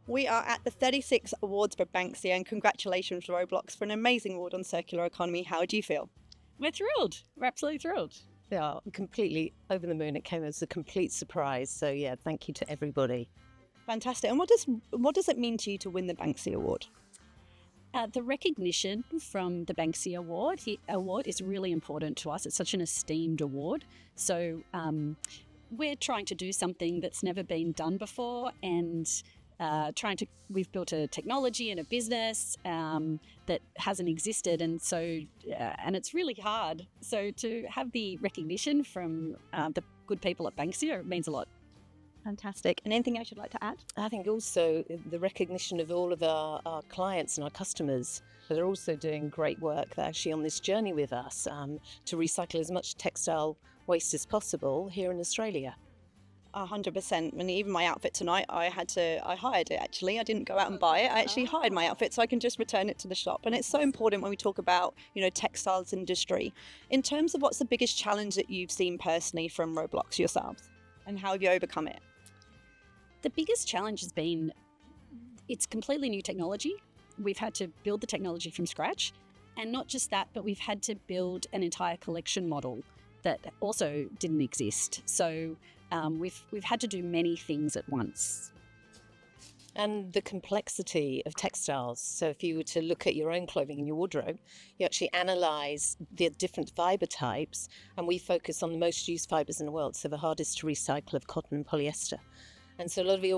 We are at the 36 Awards for Banksia, and congratulations Roblox for an amazing award on circular economy. How do you feel? We're thrilled. We're absolutely thrilled. They are completely over the moon. It came as a complete surprise. So yeah, thank you to everybody. Fantastic. And what does it mean to you to win the Banksia Award? The recognition from the Banksy award is really important to us. It's such an esteemed award. So we're trying to do something that's never been done before, and we've built a technology and a business that hasn't existed, and so and it's really hard. So to have the recognition from the good people at Banksia, it means a lot. Fantastic. And anything else you'd like to add? I think also the recognition of all of our clients and our customers that are also doing great work. They're actually on this journey with us to recycle as much textile waste as possible here in Australia. 100%. I mean, even my outfit tonight, I hired it actually. I didn't go out and buy it. I actually hired my outfit so I can just return it to the shop. And it's so important when we talk about, textiles industry. In terms of what's the biggest challenge that you've seen personally from Roblox yourselves, and how have you overcome it? The biggest challenge has been it's completely new technology. We've had to build the technology from scratch. And not just that, but we've had to build an entire collection model that also didn't exist. So we've had to do many things at once. And the complexity of textiles. So if you were to look at your own clothing in your wardrobe, you actually analyse the different fibre types, and we focus on the most used fibres in the world, so the hardest to recycle of cotton and polyester. And so a lot of the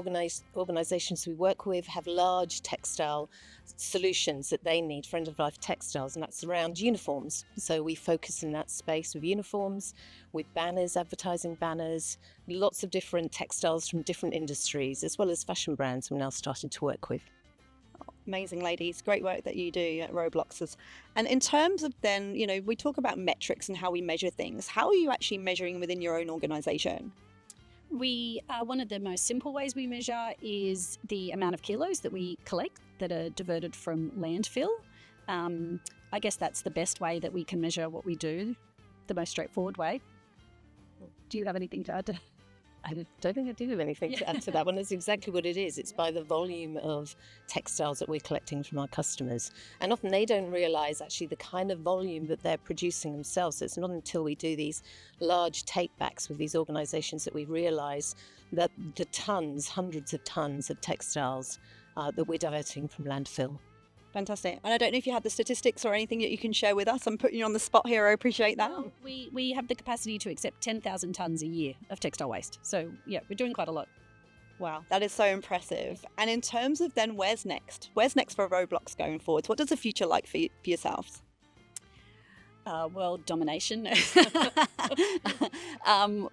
organisations we work with have large textile solutions that they need for end-of-life textiles, and that's around uniforms. So we focus in that space with uniforms, with banners, advertising banners, lots of different textiles from different industries, as well as fashion brands we're now starting to work with. Amazing, ladies. Great work that you do at Robloxers. And in terms of then, we talk about metrics and how we measure things. How are you actually measuring within your own organisation? One of the most simple ways we measure is the amount of kilos that we collect that are diverted from landfill. I guess that's the best way that we can measure what we do, the most straightforward way. Do you have anything to add to? I don't think I do have anything to add to that one. That's exactly what it is. It's by the volume of textiles that we're collecting from our customers. And often they don't realise actually the kind of volume that they're producing themselves. So it's not until we do these large take-backs with these organisations that we realise that the tons, hundreds of tons of textiles that we're diverting from landfill. Fantastic. And I don't know if you have the statistics or anything that you can share with us. I'm putting you on the spot here. I appreciate that. Well, we have the capacity to accept 10,000 tonnes a year of textile waste. So, yeah, we're doing quite a lot. Wow, that is so impressive. And in terms of then where's next? Where's next for Roblox going forwards? What does the future like for yourselves? World domination.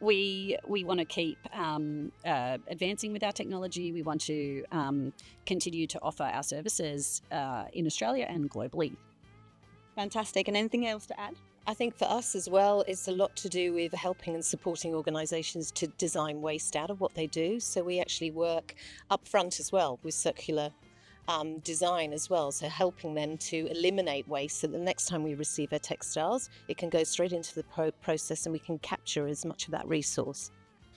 We want to keep advancing with our technology. We want to continue to offer our services in Australia and globally. Fantastic. And anything else to add? I think for us as well, it's a lot to do with helping and supporting organisations to design waste out of what they do. So we actually work up front as well with circular design as well, so helping them to eliminate waste so that the next time we receive their textiles, it can go straight into the process and we can capture as much of that resource.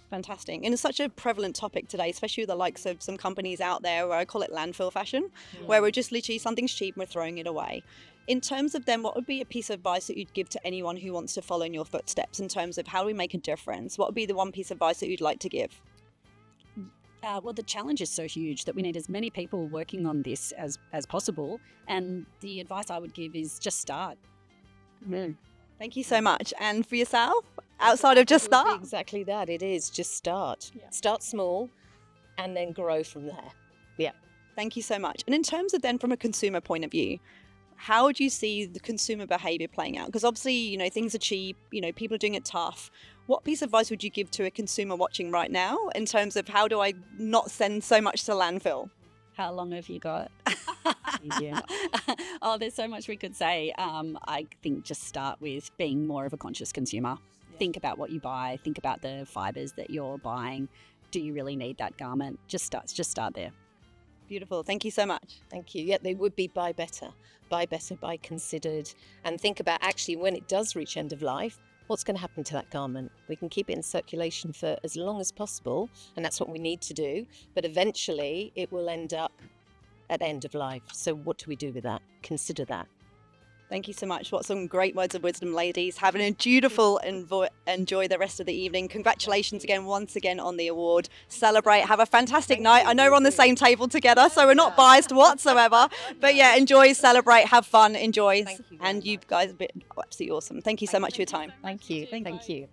Fantastic. And it's such a prevalent topic today, especially with the likes of some companies out there where I call it landfill fashion, where we're just literally something's cheap and we're throwing it away. In terms of then, what would be a piece of advice that you'd give to anyone who wants to follow in your footsteps in terms of how do we make a difference? What would be the one piece of advice that you'd like to give? Well, the challenge is so huge that we need as many people working on this as possible. And the advice I would give is just start. Thank you so much. And for yourself, outside of just start? Exactly that. It is just start. Yeah. Start small and then grow from there. Yeah. Thank you so much. And in terms of then from a consumer point of view, how would you see the consumer behaviour playing out? Because obviously, things are cheap, people are doing it tough. What piece of advice would you give to a consumer watching right now in terms of how do I not send so much to landfill? How long have you got? Oh, there's so much we could say. I think just start with being more of a conscious consumer. Yeah. Think about what you buy. Think about the fibres that you're buying. Do you really need that garment? Just start there. Beautiful. Thank you so much. Thank you. Yeah, they would be buy better, buy considered, and think about actually when it does reach end of life, what's going to happen to that garment? We can keep it in circulation for as long as possible, and that's what we need to do, but eventually it will end up at end of life. So what do we do with that? Consider that. Thank you so much. What some great words of wisdom, ladies. Have a beautiful enjoy the rest of the evening. Congratulations again, once again, on the award. Celebrate. Have a fantastic night. I know we're on the same table together, so we're not biased whatsoever. But yeah, enjoy, celebrate, have fun, enjoy. Thank you very and you guys have been absolutely awesome. Thank you so much for your time. Thank you. Thank you.